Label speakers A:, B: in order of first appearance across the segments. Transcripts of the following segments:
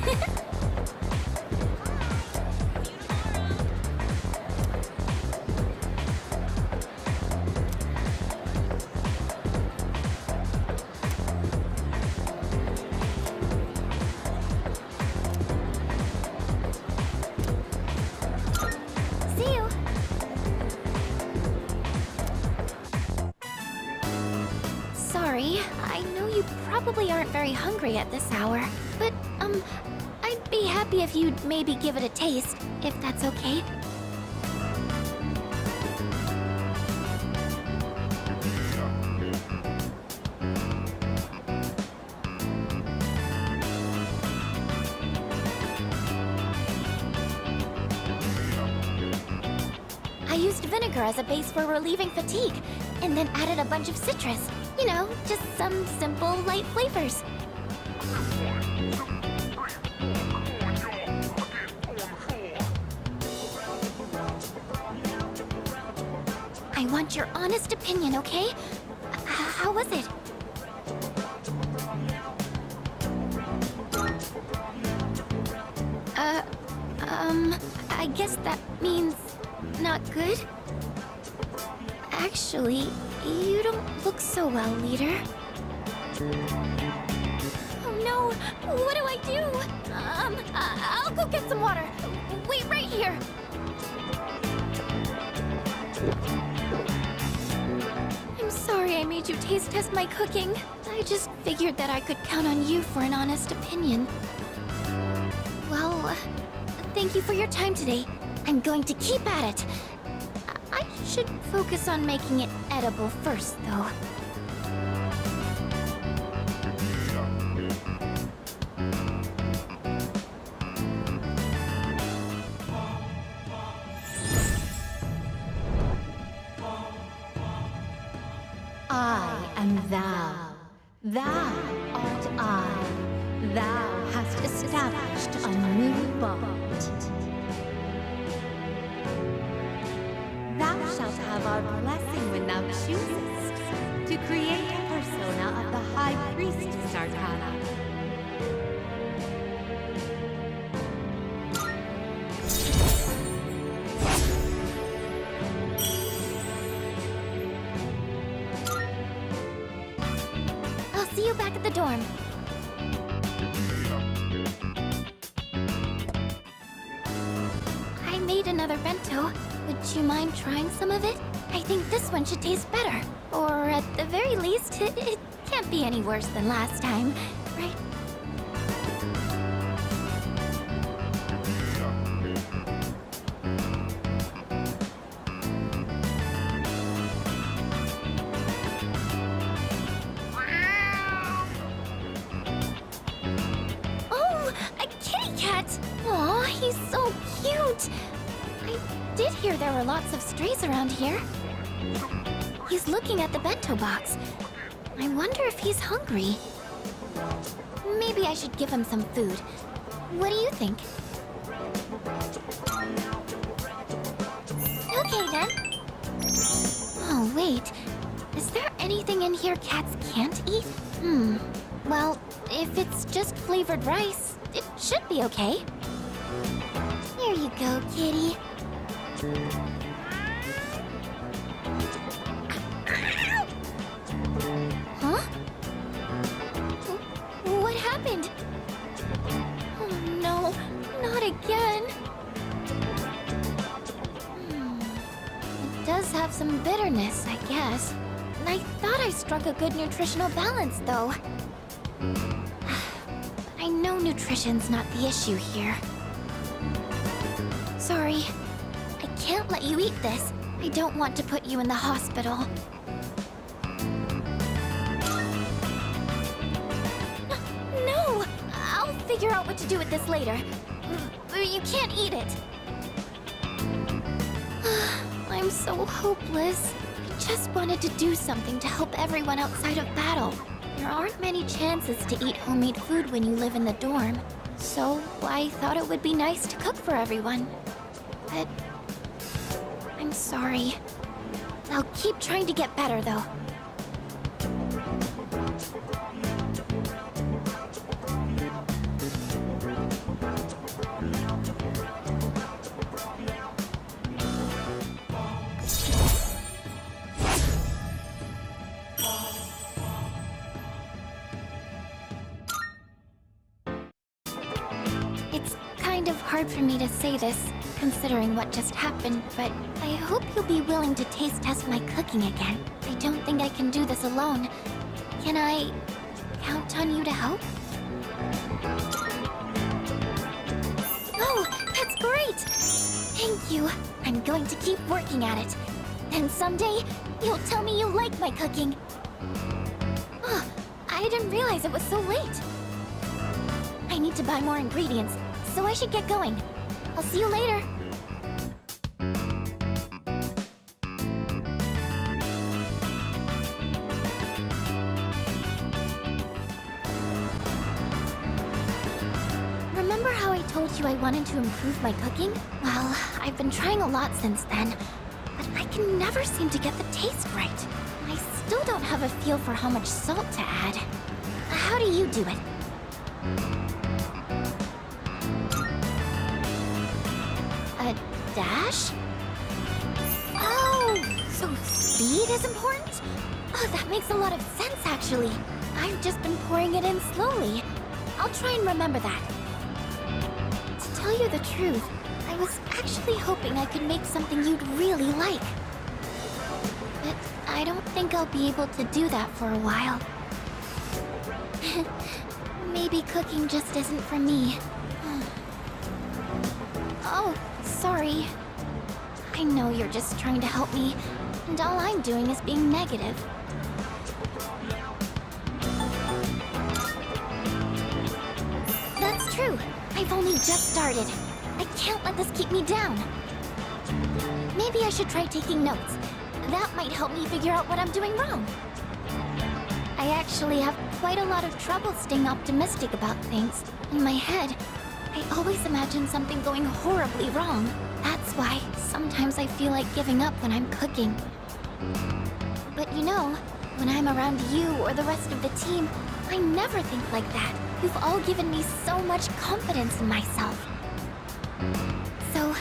A: See you. Sorry, I know you probably aren't very hungry at this hour, but, I'd be happy if you'd maybe give it a taste, if that's okay. I used vinegar as a base for relieving fatigue, and then added a bunch of citrus. You know, just some simple, light flavors. I want your honest opinion, okay? How was it? I guess that means not good? Actually, you don't look so well, leader. Oh no! What do I do? I'll go get some water. Wait right here. I'm sorry I made you taste test my cooking. I just figured that I could count on you for an honest opinion. Well, thank you for your time today. I'm going to keep at it. I should focus on making it edible first, though.
B: I am thou. Thou art I. Thou hast established a new bond. Thou shalt have our blessing when thou choosest to create a persona of the High Priestess Arcana.
A: I'll see you back at the dorm. I made another bento. Would you mind trying some of it? I think this one should taste better. Or at the very least, it can't be any worse than last time, right? Oh, a kitty cat! Aw, he's so cute! I did hear there were lots of strays around here. He's looking at the bento box. I wonder if he's hungry. Maybe I should give him some food. What do you think? Okay then. Oh wait, is there anything in here cats can't eat? Well, if it's just flavored rice, it should be okay. Here you go, kitty. Huh? What happened? Oh no, not again. It does have some bitterness, I guess. I thought I struck a good nutritional balance, though. I know nutrition's not the issue here. Sorry. I can't let you eat this. I don't want to put you in the hospital. No! I'll figure out what to do with this later. You can't eat it. I'm so hopeless. I just wanted to do something to help everyone outside of battle. There aren't many chances to eat homemade food when you live in the dorm. So I thought it would be nice to cook for everyone. But I'm sorry. I'll keep trying to get better, though. hard for me to say this, considering what just happened, but I hope you'll be willing to taste test my cooking again. I don't think I can do this alone. Can I count on you to help? Oh, that's great! Thank you. I'm going to keep working at it. And someday, you'll tell me you like my cooking. Oh, I didn't realize it was so late. I need to buy more ingredients, so I should get going. I'll see you later. Remember how I told you I wanted to improve my cooking? Well, I've been trying a lot since then, but I can never seem to get the taste right. I still don't have a feel for how much salt to add. How do you do it? A dash? Oh, so speed is important? Oh, that makes a lot of sense, actually. I've just been pouring it in slowly. I'll try and remember that. To tell you the truth, I was actually hoping I could make something you'd really like. But I don't think I'll be able to do that for a while. Maybe cooking just isn't for me. Oh, sorry. I know you're just trying to help me, and all I'm doing is being negative. That's true. I've only just started. I can't let this keep me down. Maybe I should try taking notes. That might help me figure out what I'm doing wrong. I actually have quite a lot of trouble staying optimistic about things. In my head, I always imagine something going horribly wrong. That's why sometimes I feel like giving up when I'm cooking. But you know, when I'm around you or the rest of the team, I never think like that. You've all given me so much confidence in myself. So,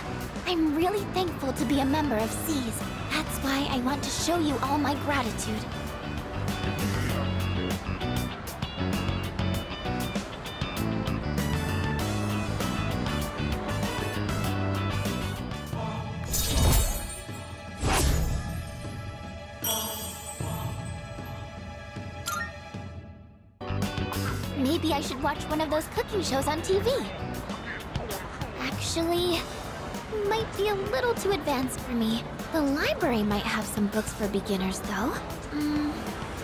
A: I'm really thankful to be a member of C's. That's why I want to show you all my gratitude. Maybe I should watch one of those cooking shows on TV. Actually, might be a little too advanced for me. The library might have some books for beginners, though.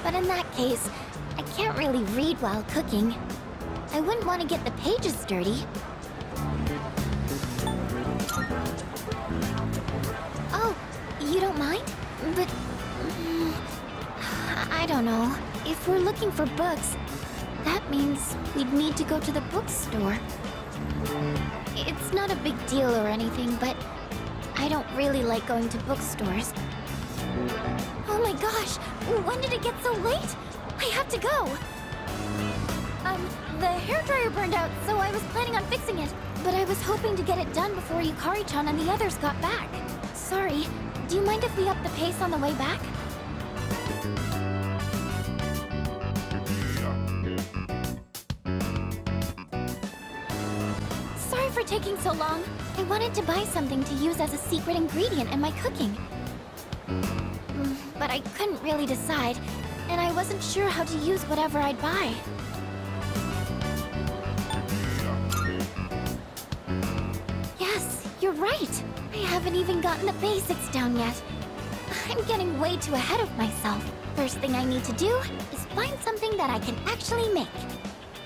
A: But in that case, I can't really read while cooking. I wouldn't want to get the pages dirty. Oh, you don't mind? But... I don't know. If we're looking for books, that means we'd need to go to the bookstore. It's not a big deal or anything, but I don't really like going to bookstores. Oh my gosh! When did it get so late? I have to go! The hairdryer burned out, so I was planning on fixing it. But I was hoping to get it done before Yukari-chan and the others got back. Sorry, do you mind if we up the pace on the way back? Sorry for taking so long. I wanted to buy something to use as a secret ingredient in my cooking. But I couldn't really decide, and I wasn't sure how to use whatever I'd buy. Yes, you're right. I haven't even gotten the basics down yet. I'm getting way too ahead of myself. First thing I need to do is find something that I can actually make.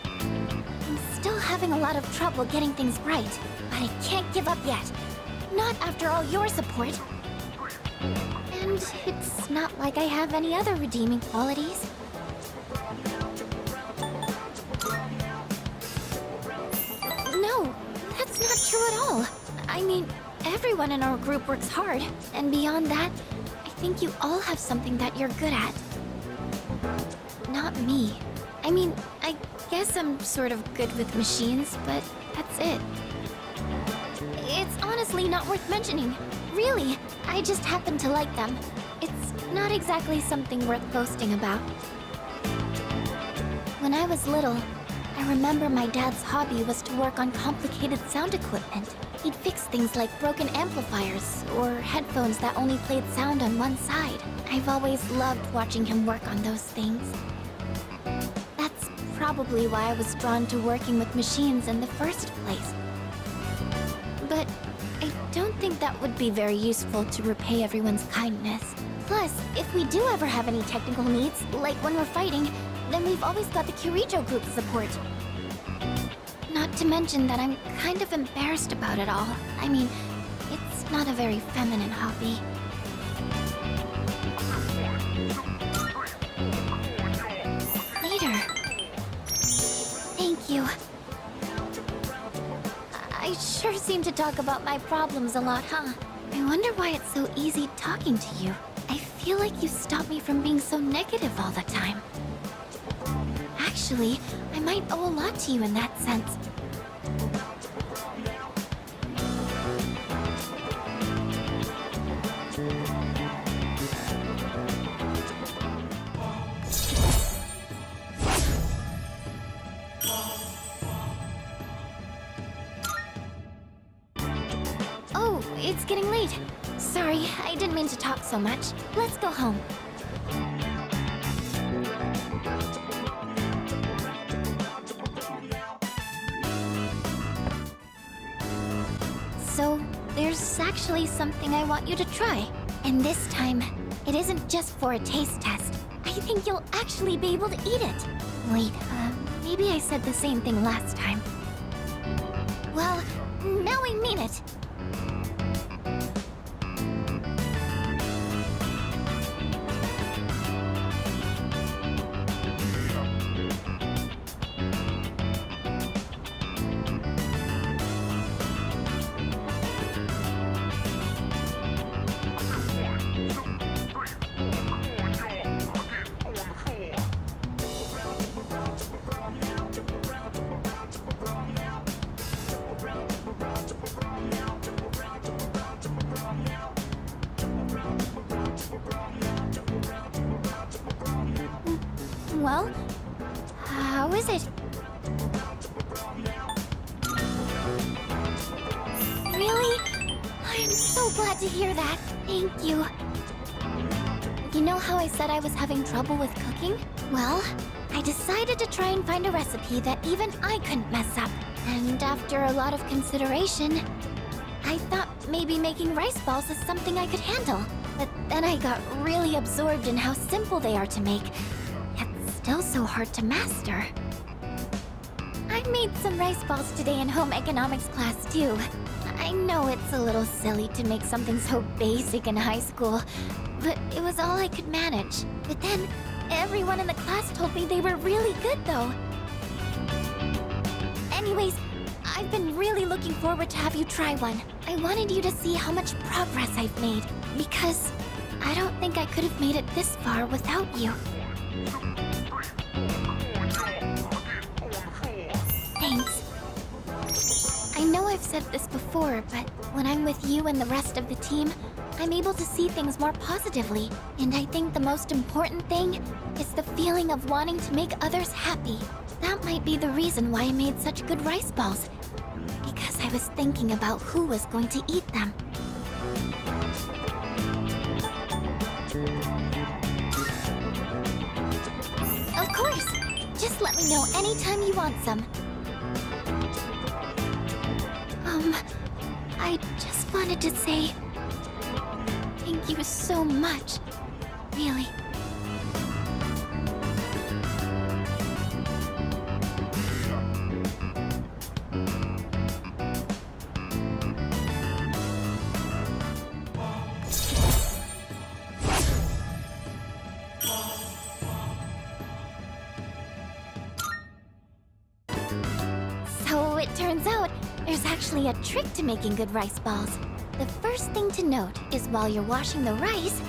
A: I'm still having a lot of trouble getting things right, but I can't give up yet. Not after all your support. And it's not like I have any other redeeming qualities. No, that's not true at all. I mean, everyone in our group works hard, and beyond that, I think you all have something that you're good at. Not me. I mean, I guess I'm sort of good with machines, but that's it. It's honestly not worth mentioning. Really, I just happen to like them. It's not exactly something worth boasting about. When I was little, I remember my dad's hobby was to work on complicated sound equipment. He'd fix things like broken amplifiers or headphones that only played sound on one side. I've always loved watching him work on those things. That's probably why I was drawn to working with machines in the first place. But I don't think that would be very useful to repay everyone's kindness. Plus, if we do ever have any technical needs, like when we're fighting, then we've always got the Kirijo group's support. Not to mention that I'm kind of embarrassed about it all. I mean, it's not a very feminine hobby. Later. Thank you. I sure seem to talk about my problems a lot, huh? I wonder why it's so easy talking to you. I feel like you stop me from being so negative all the time. Actually, I might owe a lot to you in that sense. Oh, it's getting late. Sorry, I didn't mean to talk so much. Let's go home. So, there's actually something I want you to try. And this time, it isn't just for a taste test. I think you'll actually be able to eat it. Wait, maybe I said the same thing last time. Well, now I mean it. Well, how is it? Really? I'm so glad to hear that. Thank you. You know how I said I was having trouble with cooking? Well, I decided to try and find a recipe that even I couldn't mess up. And after a lot of consideration, I thought maybe making rice balls is something I could handle. But then I got really absorbed in how simple they are to make. Still so hard to master. I made some rice balls today in home economics class too. I know it's a little silly to make something so basic in high school, but it was all I could manage. But then, everyone in the class told me they were really good though. Anyways, I've been really looking forward to have you try one. I wanted you to see how much progress I've made, because I don't think I could have made it this far without you. Thanks. I know I've said this before, but when I'm with you and the rest of the team, I'm able to see things more positively. And I think the most important thing is the feeling of wanting to make others happy. That might be the reason why I made such good rice balls. Because I was thinking about who was going to eat them. Of course! Just let me know anytime you want some. I just wanted to say thank you so much. Really. So it turns out there's actually a trick to making good rice balls. The first thing to note is while you're washing the rice,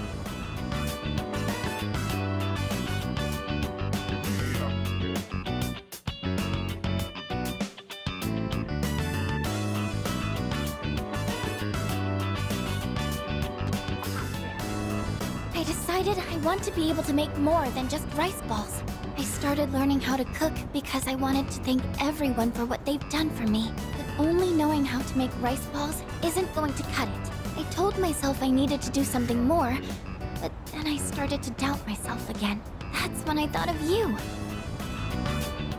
A: I decided I want to be able to make more than just rice balls. I started learning how to cook because I wanted to thank everyone for what they've done for me. But only knowing how to make rice balls isn't going to cut it. I told myself I needed to do something more, but then I started to doubt myself again. That's when I thought of you.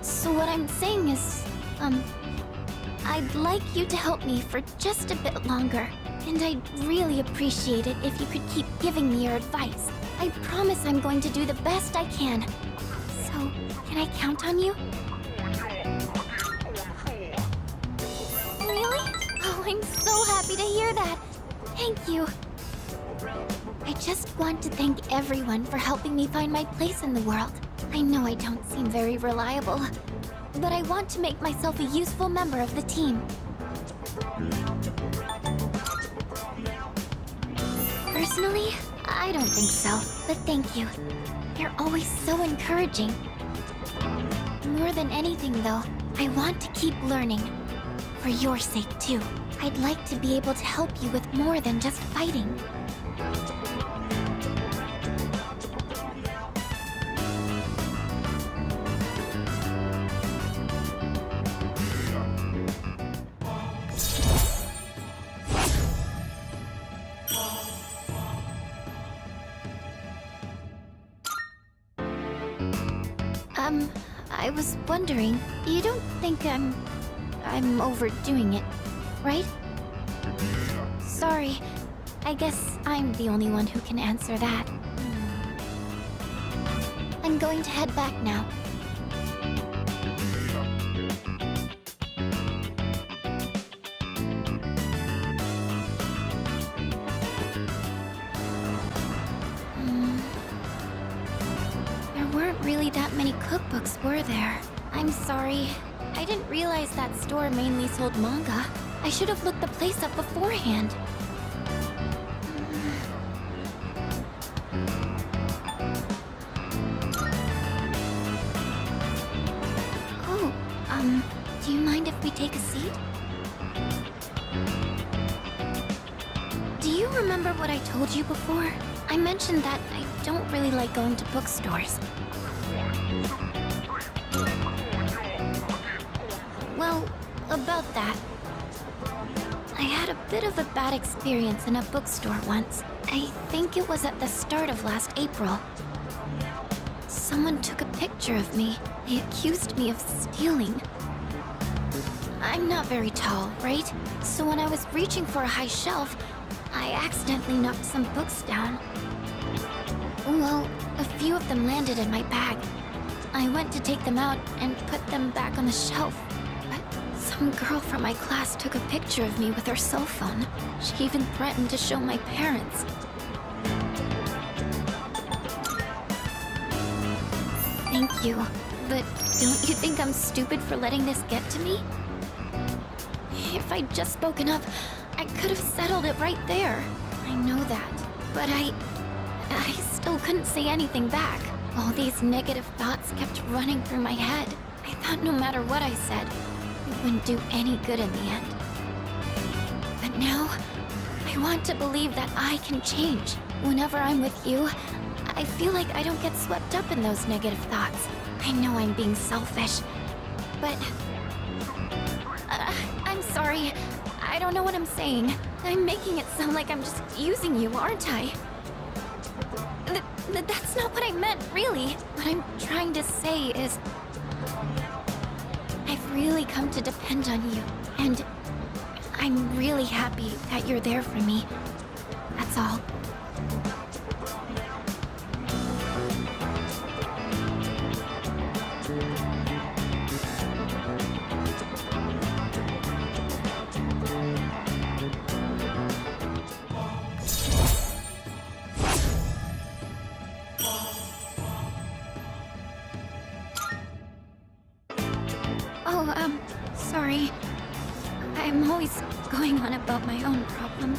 A: So what I'm saying is, I'd like you to help me for just a bit longer. And I'd really appreciate it if you could keep giving me your advice. I promise I'm going to do the best I can. So, can I count on you? Really? Oh, I'm so happy to hear that. Thank you. I just want to thank everyone for helping me find my place in the world. I know I don't seem very reliable, but I want to make myself a useful member of the team. Personally, I don't think so, but thank you. You're always so encouraging. More than anything, though, I want to keep learning. For your sake, too. I'd like to be able to help you with more than just fighting. I was wondering, you don't think I'm overdoing it, right? Sorry, I guess I'm the only one who can answer that. I'm going to head back now. Really that many cookbooks, were there? I'm sorry. I didn't realize that store mainly sold manga. I should have looked the place up beforehand. Oh, do you mind if we take a seat? Do you remember what I told you before? I mentioned that I don't really like going to bookstores. Well, about that. I had a bit of a bad experience in a bookstore once. I think it was at the start of last April. Someone took a picture of me. They accused me of stealing. I'm not very tall, right? So when I was reaching for a high shelf, I accidentally knocked some books down. Well, a few of them landed in my bag. I went to take them out and put them back on the shelf. Some girl from my class took a picture of me with her cell phone. She even threatened to show my parents. Thank you, but don't you think I'm stupid for letting this get to me? If I'd just spoken up, I could have settled it right there. I know that, but I still couldn't say anything back. All these negative thoughts kept running through my head. I thought no matter what I said, it wouldn't do any good in the end. But now, I want to believe that I can change. Whenever I'm with you, I feel like I don't get swept up in those negative thoughts. I know I'm being selfish, but... I'm sorry. I don't know what I'm saying. I'm making it sound like I'm just using you, aren't I? That's not what I meant, really. What I'm trying to say is... I've really come to depend on you, and I'm really happy that you're there for me. That's all. Sorry. I'm always going on about my own problems.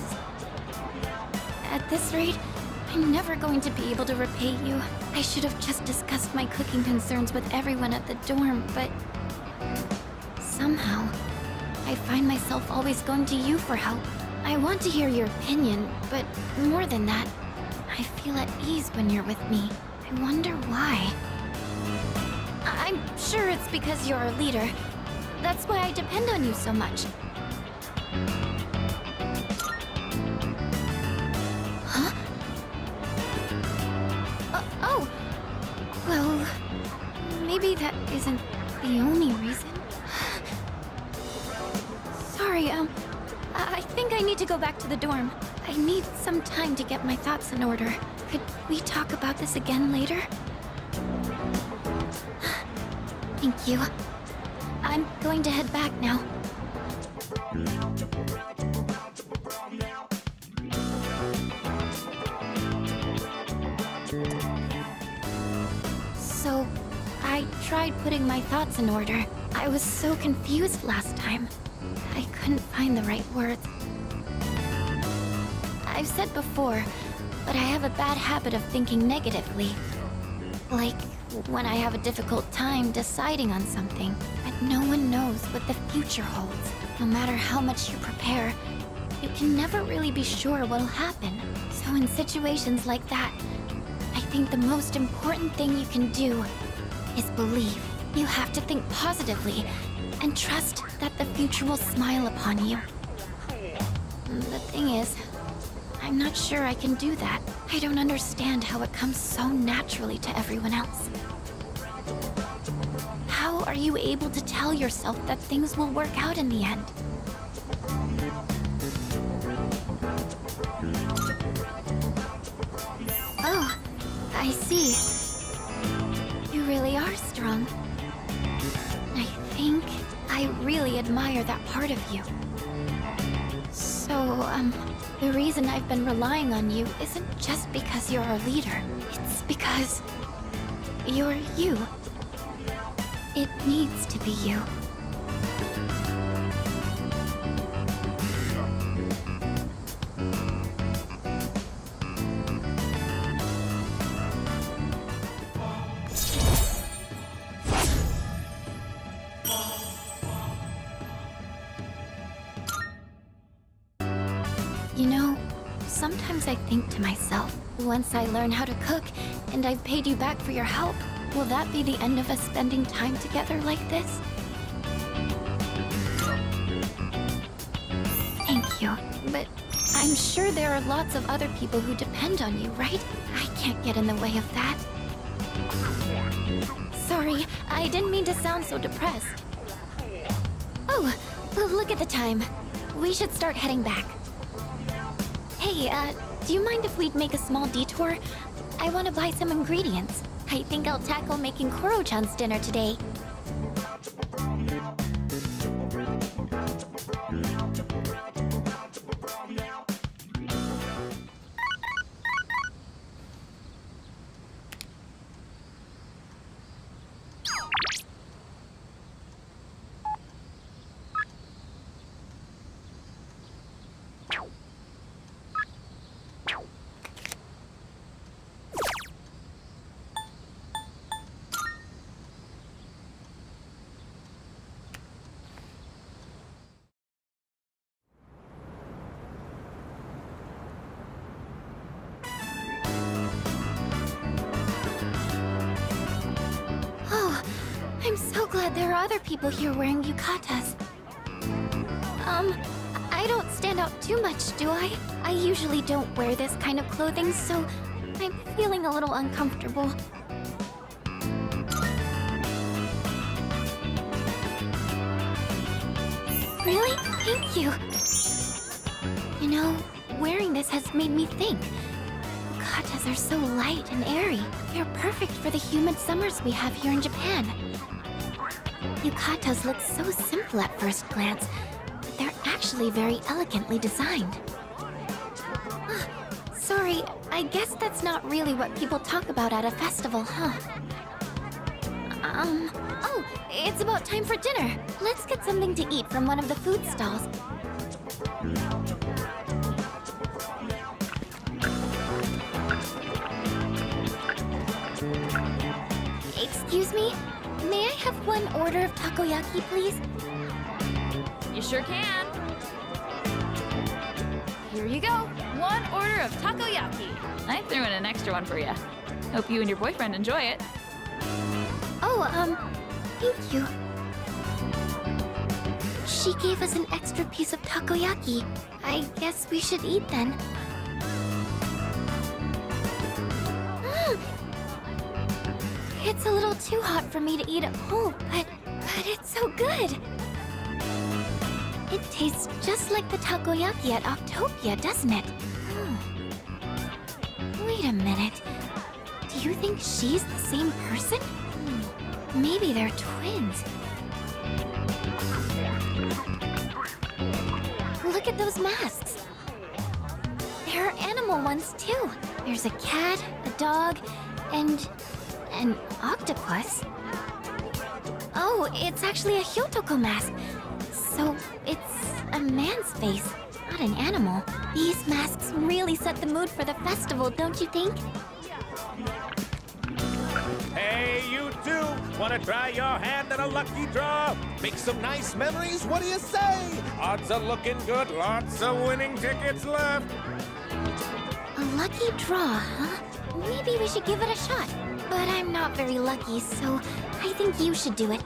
A: At this rate, I'm never going to be able to repay you. I should have just discussed my cooking concerns with everyone at the dorm, but... somehow, I find myself always going to you for help. I want to hear your opinion, but more than that, I feel at ease when you're with me. I wonder why. I'm sure it's because you're our leader. That's why I depend on you so much. Huh? Oh! Well, maybe that isn't the only reason. Sorry, I think I need to go back to the dorm. I need some time to get my thoughts in order. Could we talk about this again later? Thank you. I'm going to head back now. So, I tried putting my thoughts in order. I was so confused last time. I couldn't find the right words. I've said before, but I have a bad habit of thinking negatively. Like, when I have a difficult time deciding on something, but no one knows what the future holds. No matter how much you prepare, you can never really be sure what'll happen. So in situations like that, I think the most important thing you can do is believe. You have to think positively and trust that the future will smile upon you. The thing is, I'm not sure I can do that. I don't understand how it comes so naturally to everyone else. How are you able to tell yourself that things will work out in the end? Oh, I see. You really are strong. I think I really admire that part of you. So, the reason I've been relying on you isn't just because you're our leader. It's because you're you. It needs to be you. You know, sometimes I think to myself, once I learn how to cook and I've paid you back for your help, will that be the end of us spending time together like this? Thank you, but I'm sure there are lots of other people who depend on you, right? I can't get in the way of that. Sorry, I didn't mean to sound so depressed. Oh, look at the time. We should start heading back. Hey, do you mind if we'd make a small detour? I want to buy some ingredients. I think I'll tackle making Koro-chan's dinner today. I'm so glad there are other people here wearing yukatas. I don't stand out too much, do I? I usually don't wear this kind of clothing, so I'm feeling a little uncomfortable. Really? Thank you. You know, wearing this has made me think. Yukatas are so light and airy. They're perfect for the humid summers we have here in Japan. Yukatas look so simple at first glance, but they're actually very elegantly designed. Sorry, I guess that's not really what people talk about at a festival, huh? Oh, it's about time for dinner. Let's get something to eat from one of the food stalls. Excuse me? May I have one order of takoyaki, please?
C: You sure can. Here you go. One order of takoyaki. I threw in an extra one for you. Hope you and your boyfriend enjoy it.
A: Oh, thank you. She gave us an extra piece of takoyaki. I guess we should eat then. It's a little too hot for me to eat at home, but it's so good. It tastes just like the takoyaki at Octopia, doesn't it? Wait a minute. Do you think she's the same person? Maybe they're twins. Look at those masks. There are animal ones too. There's a cat, a dog, and an octopus. Oh, it's actually a Hyotoko mask. So it's a man's face, not an animal. These masks really set the mood for the festival, don't you think?
D: Hey, you two! Want to try your hand at a lucky draw? Make some nice memories? What do you say? Odds are looking good. Lots of winning tickets left.
A: A lucky draw, huh? Maybe we should give it a shot. But I'm not very lucky, so I think you should do it.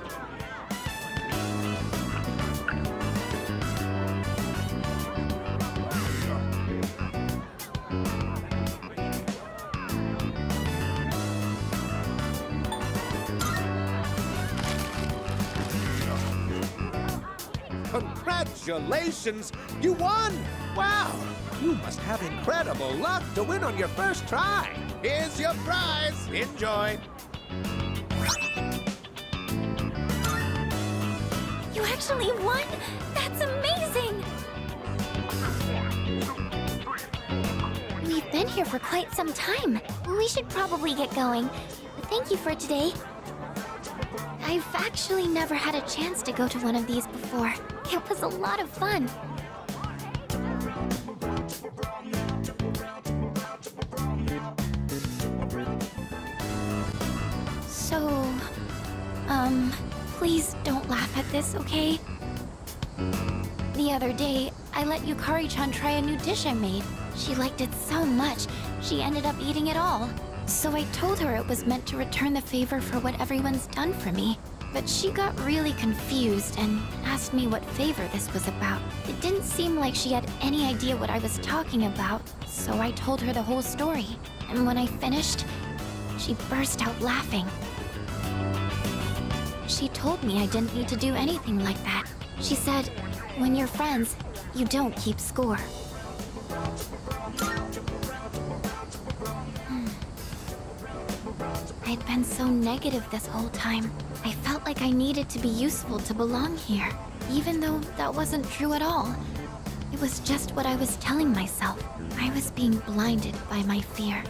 D: Congratulations! You won! Wow! You must have incredible luck to win on your first try. Here's your prize. Enjoy.
A: You actually won? That's amazing! We've been here for quite some time. We should probably get going. But thank you for today. I've actually never had a chance to go to one of these before. It was a lot of fun. So, please don't laugh at this, okay? The other day, I let Yukari-chan try a new dish I made. She liked it so much, she ended up eating it all. So I told her it was meant to return the favor for what everyone's done for me. But she got really confused and asked me what favor this was about. It didn't seem like she had any idea what I was talking about, so I told her the whole story. And when I finished, she burst out laughing. She told me I didn't need to do anything like that. She said, when you're friends, you don't keep score. I'd been so negative this whole time. I felt like I needed to be useful to belong here, even though that wasn't true at all. It was just what I was telling myself. I was being blinded by my fear.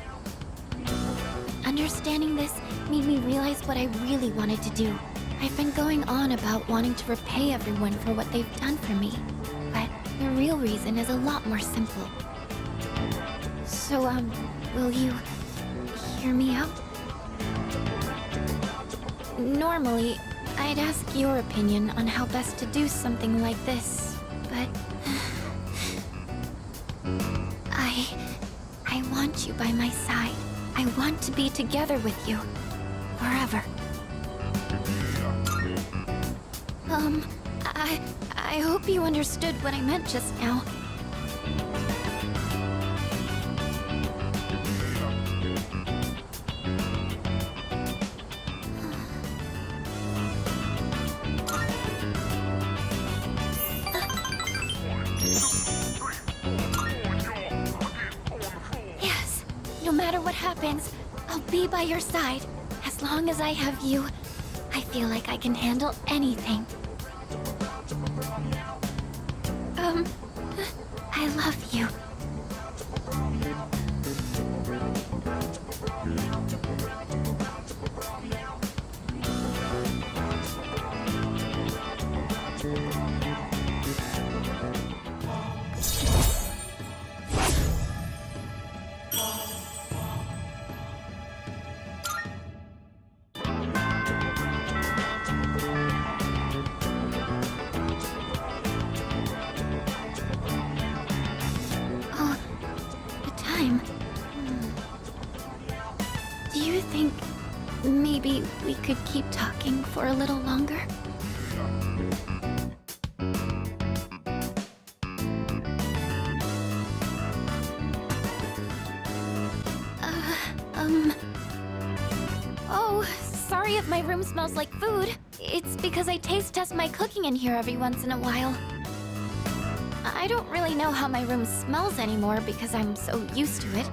A: Understanding this made me realize what I really wanted to do. I've been going on about wanting to repay everyone for what they've done for me, but the real reason is a lot more simple. So, will you hear me out? Normally, I'd ask your opinion on how best to do something like this, but... I want you by my side. I want to be together with you. Forever. I hope you understood what I meant just now. Yes, no matter what happens, I'll be by your side. As long as I have you, I feel like I can handle anything. I love you. we could keep talking for a little longer? Oh, sorry if my room smells like food. It's because I taste test my cooking in here every once in a while. I don't really know how my room smells anymore because I'm so used to it.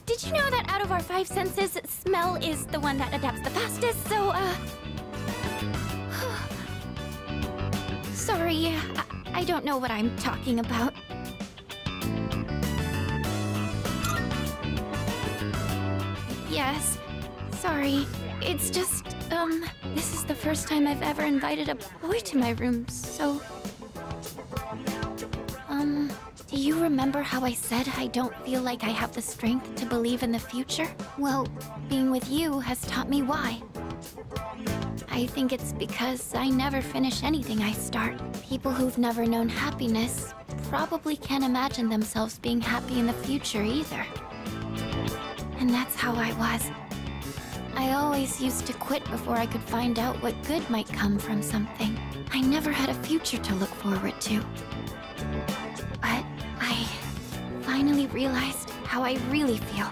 A: Did you know that out of our 5 senses, smell is the one that adapts the fastest, so, Sorry, I don't know what I'm talking about. Yes, sorry. It's just, this is the first time I've ever invited a boy to my room, so... Do you remember how I said I don't feel like I have the strength to believe in the future? Well, being with you has taught me why. I think it's because I never finish anything I start. People who've never known happiness probably can't imagine themselves being happy in the future either. And that's how I was. I always used to quit before I could find out what good might come from something. I never had a future to look forward to. But I finally realized how I really feel.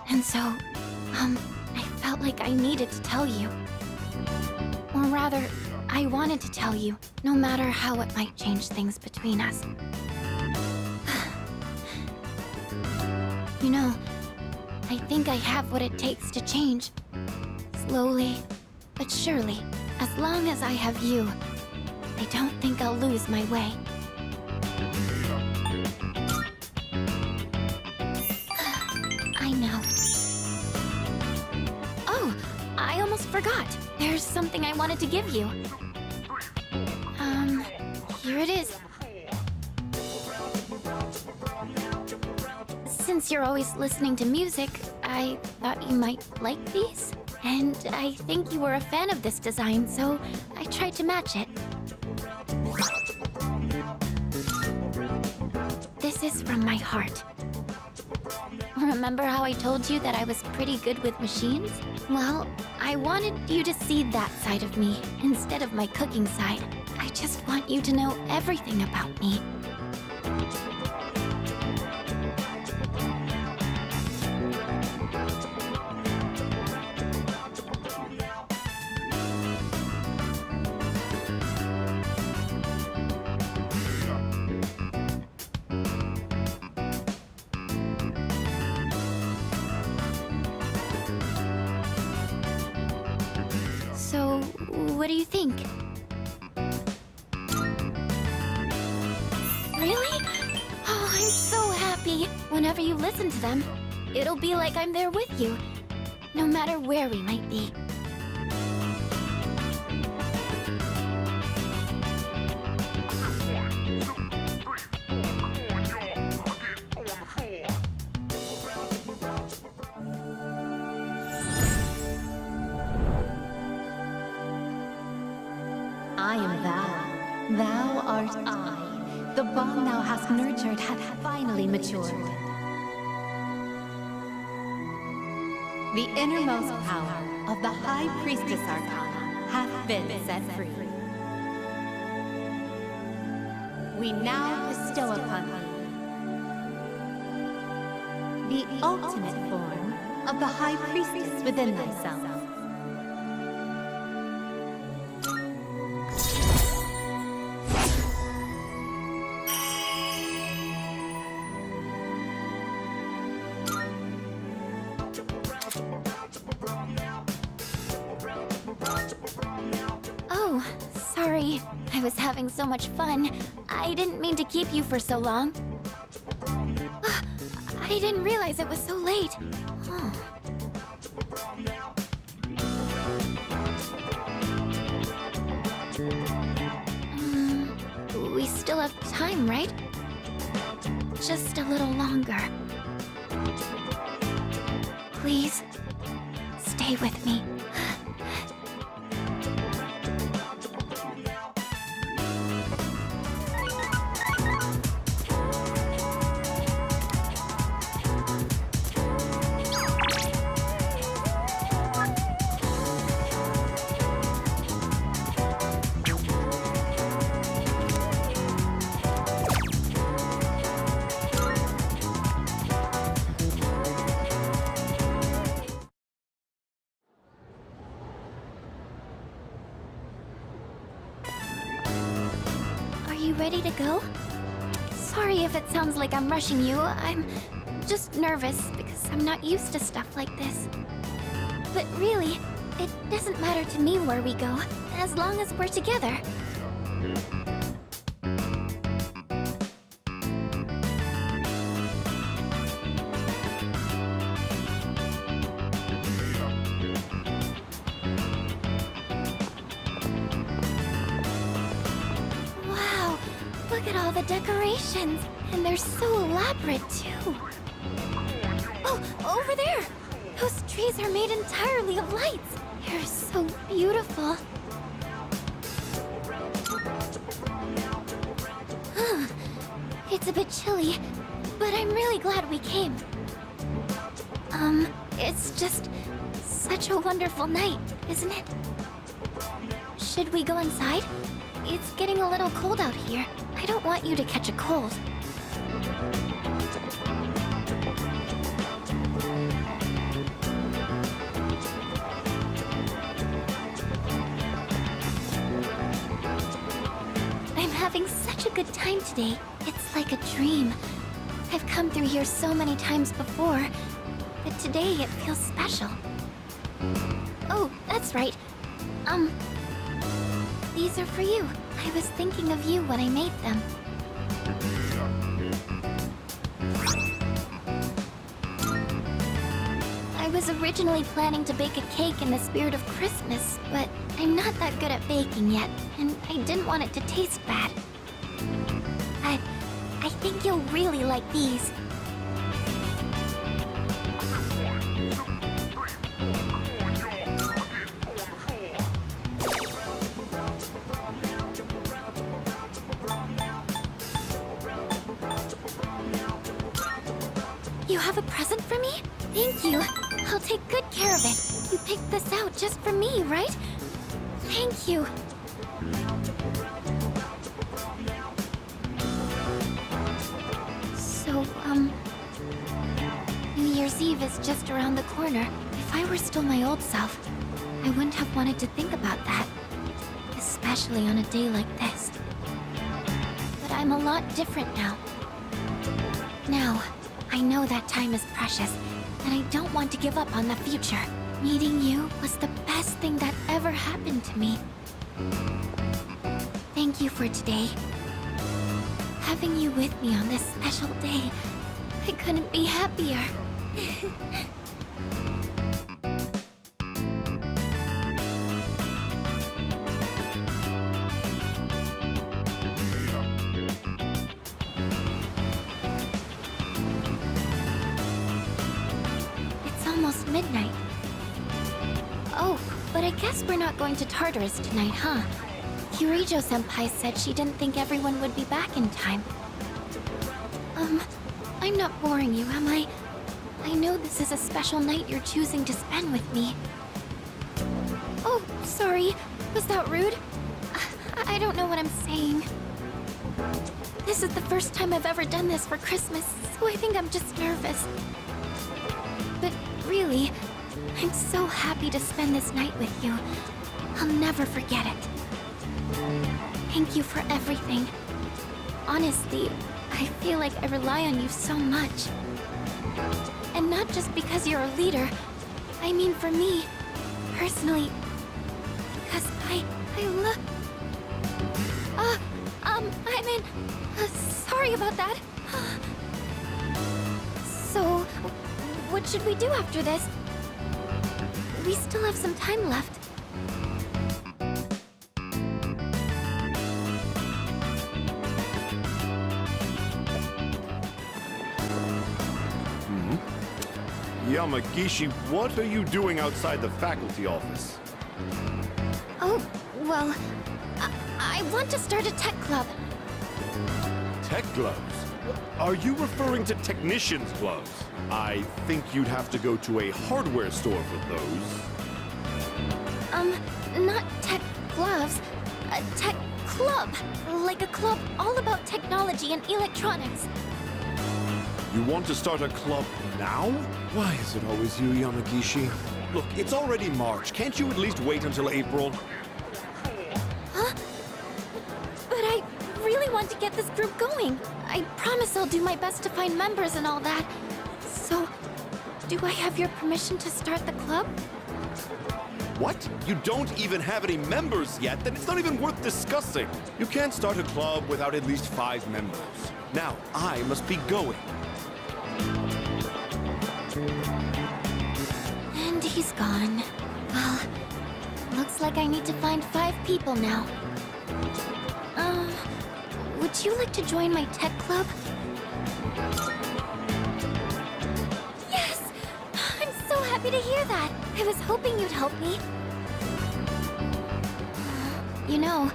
A: And so, I felt like I needed to tell you. Or rather, I wanted to tell you, no matter how it might change things between us. You know, I think I have what it takes to change. Slowly, but surely. As long as I have you, I don't think I'll lose my way. I know. Oh, I almost forgot. There's something I wanted to give you. Here it is. Since you're always listening to music, I thought you might like these. And I think you were a fan of this design, so I tried to match it. This is from my heart. Remember how I told you that I was pretty good with machines? Well, I wanted you to see that side of me instead of my cooking side. I just want you to know everything about me. So, what do you think? Really? Oh, I'm so happy. Whenever you listen to them, it'll be like I'm there with you, no matter where we might be.
B: I am thou. Thou art I. The bond thou hast nurtured hath finally matured. The innermost power of the High Priestess Arcana hath been set free. We now bestow upon thee the ultimate form of the High Priestess within thyself.
A: Oh, sorry. I was having so much fun. I didn't mean to keep you for so long. I didn't realize it was so late. Oh. We still have time, right? Just a little longer. Please, stay with me. ready to go? Sorry if it sounds like I'm rushing you. I'm just nervous because I'm not used to stuff like this. But really, it doesn't matter to me where we go, as long as we're together. Wow, look at all the decorations, and they're so elaborate too. Oh, over there! Those trees are made entirely of lights. They're so beautiful. It's a bit chilly, but I'm really glad we came. It's just such a wonderful night, isn't it? Should we go inside? It's getting a little cold out here. I don't want you to catch a cold. I'm having such a good time today. It's like a dream. I've come through here so many times before, but today it feels special. Oh, that's right. These are for you. I was thinking of you when I made them. I was originally planning to bake a cake in the spirit of Christmas, but I'm not that good at baking yet, and I didn't want it to taste bad. I think you'll really like these. You have a present for me? Thank you. I'll take good care of it. You picked this out just for me, right? Thank you. So, New Year's Eve is just around the corner. If I were still my old self, I wouldn't have wanted to think about that. Especially on a day like this. But I'm a lot different now. Now, I know that time is precious, and I don't want to give up on the future. Meeting you was the best thing that ever happened to me. Thank you for today. Having you with me on this special day, I couldn't be happier. It's almost midnight. Oh, but I guess we're not going to Tartarus tonight, huh? Kirijo-senpai said she didn't think everyone would be back in time. I'm not boring you, am I? I know this is a special night you're choosing to spend with me. Oh, sorry. Was that rude? I don't know what I'm saying. This is the first time I've ever done this for Christmas, so I think I'm just nervous. But really, I'm so happy to spend this night with you. I'll never forget it. Thank you for everything. Honestly, I feel like I rely on you so much. And not just because you're a leader. I mean for me, personally, because I love... I mean, sorry about that. So, what should we do after this? We still have some time left.
E: Yamagishi, what are you doing outside the faculty office?
A: Oh, well, I want to start a tech club.
E: Tech gloves? Are you referring to technician's gloves? I think you'd have to go to a hardware store for those.
A: Not tech gloves. A tech club. Like a club all about technology and electronics.
E: You want to start a club now? Why is it always you, Yamagishi? Look, it's already March. Can't you at least wait until April?
A: Huh? But I really want to get this group going. I promise I'll do my best to find members and all that. So, do I have your permission to start the club?
E: What? You don't even have any members yet? Then it's not even worth discussing. You can't start a club without at least 5 members. Now, I must be going.
A: And he's gone. Well, looks like I need to find 5 people now. Would you like to join my tech club? Yes! I'm so happy to hear that. I was hoping you'd help me. You know,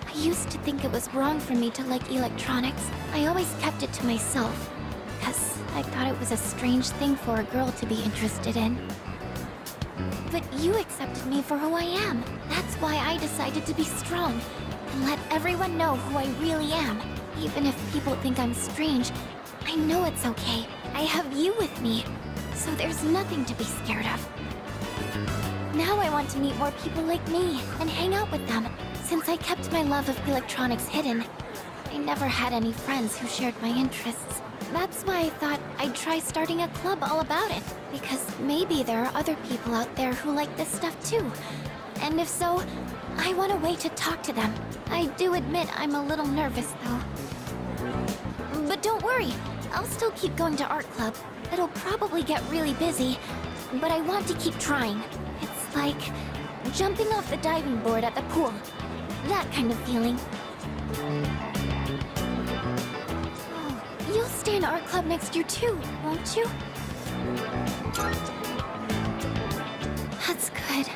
A: I used to think it was wrong for me to like electronics. I always kept it to myself, because I thought it was a strange thing for a girl to be interested in. But you accepted me for who I am. That's why I decided to be strong, and let everyone know who I really am. Even if people think I'm strange, I know it's okay. I have you with me, so there's nothing to be scared of. Now I want to meet more people like me and hang out with them, since I kept my love of electronics hidden. I never had any friends who shared my interests. That's why I thought I'd try starting a club all about it, because maybe there are other people out there who like this stuff too. And if so, I want a way to talk to them. I do admit I'm a little nervous though. But don't worry, I'll still keep going to art club. It'll probably get really busy, but I want to keep trying. It's like jumping off the diving board at the pool. That kind of feeling. Oh, you'll stay in art club next year too, won't you? That's good.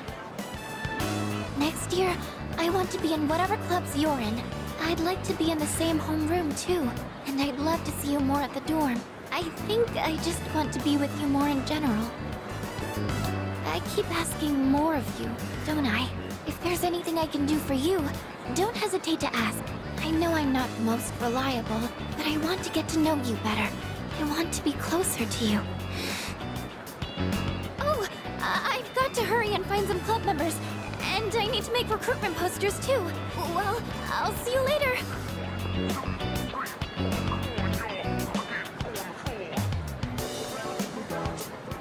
A: Next year, I want to be in whatever clubs you're in. I'd like to be in the same homeroom too, and I'd love to see you more at the dorm. I think I just want to be with you more in general. I keep asking more of you, don't I? If there's anything I can do for you, don't hesitate to ask. I know I'm not the most reliable, but I want to get to know you better. I want to be closer to you. Oh, I've got to hurry and find some club members. And I need to make recruitment posters too. Well, I'll see you later.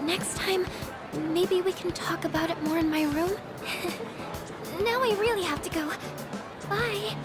A: Next time, maybe we can talk about it more in my room? Now I really have to go. Bye.